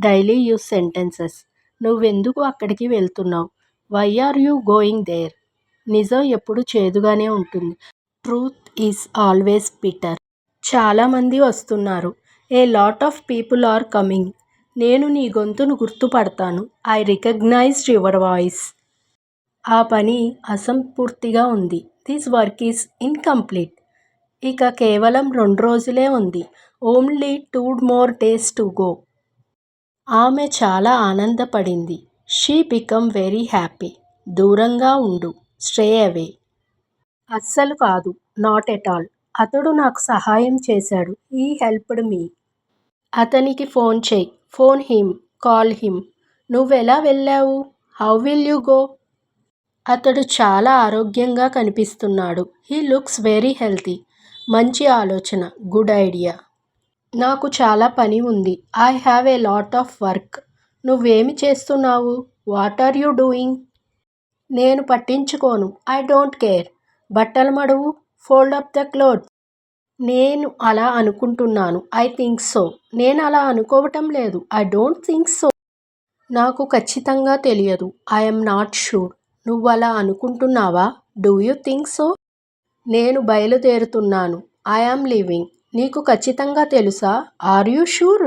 Daily use sentences. నువ్వెందుకు అక్కడికి వెళ్తున్నావు? Why are you going there? నిజం ఎప్పుడు చేదుగానే ఉంటుంది. Truth is always bitter. చాలామంది వస్తున్నారు. A lot of people are coming. నేను నీ గొంతును గుర్తుపడతాను. I recognised your voice. ఆ పని అసంపూర్తిగా ఉంది. This work is incomplete. ఇక కేవలం 2 రోజులే ఉంది. Only 2 more days to go. ఆమె చాలా ఆనందపడింది. She become very happy. దూరంగా ఉండు. Stay away. అస్సలు కాదు. Not at all. అతడు నాకు సహాయం చేశాడు. He helped me. అతనికి ఫోన్ చెయ్. Phone him. Call him. నువ్వెలా వెళ్ళావు? How will you go? అతడు చాలా ఆరోగ్యంగా కనిపిస్తున్నాడు. He looks very healthy. మంచి ఆలోచన. Good idea. నాకు చాలా పని ఉంది. I have a lot of work. నువ్వేమి చేస్తున్నావు? What are you doing? నేను పట్టించుకోను. I don't care. బట్టలు మడువు. Fold up the clothes. నేను అలా అనుకుంటున్నాను. I think so. నేను అలా అనుకోవటం లేదు. I don't think so. నాకు ఖచ్చితంగా తెలియదు. I'm not sure. నువ్వలా అనుకుంటున్నావా? Do you think so? నేను బయలుదేరుతున్నాను. I'm leaving. నీకు ఖచ్చితంగా తెలుసా? Are you sure?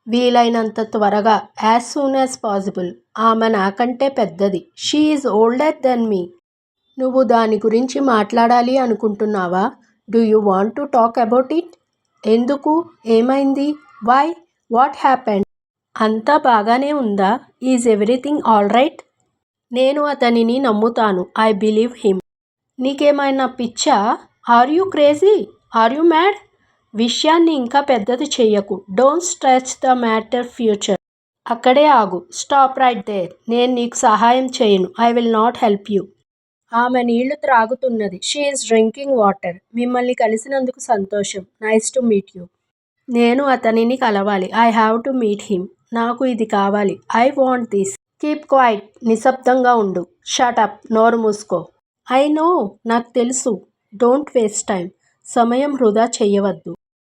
వీలైనంత త్వరగా. As soon as possible. ఆమె నాకంటే పెద్దది. She is older then me. నువ్వు దాని గురించి మాట్లాడాలి అనుకుంటున్నావా? Do you want to talk about it? ఎందుకు? ఏమైంది? వై? What happened? అంతా బాగానే ఉందా? Is everything all right? నేను అతనిని నమ్ముతాను. I believe him. నీకేమైనా పిచ్చా? Are you crazy? Are you mad? విషయాన్ని ఇంకా పెద్దది చెయ్యకు. Don't stretch the matter future. అక్కడే ఆగు. Stop right there. నేను నీకు సహాయం చేయను. I will not help you. ఆమె నీళ్లు త్రాగుతున్నది. She is drinking water. మిమ్మల్ని కలిసినందుకు సంతోషం. Nice to meet you. నేను అతనిని కలవాలి. I have to meet him. నాకు ఇది కావాలి. I want this. Keep quiet. నిశ్శబ్దంగా ఉండు. Shut up. నోరు మూసుకో. I know. నాకు తెలుసు. Don't waste time. సమయం వృధా చెయ్యవద్దు.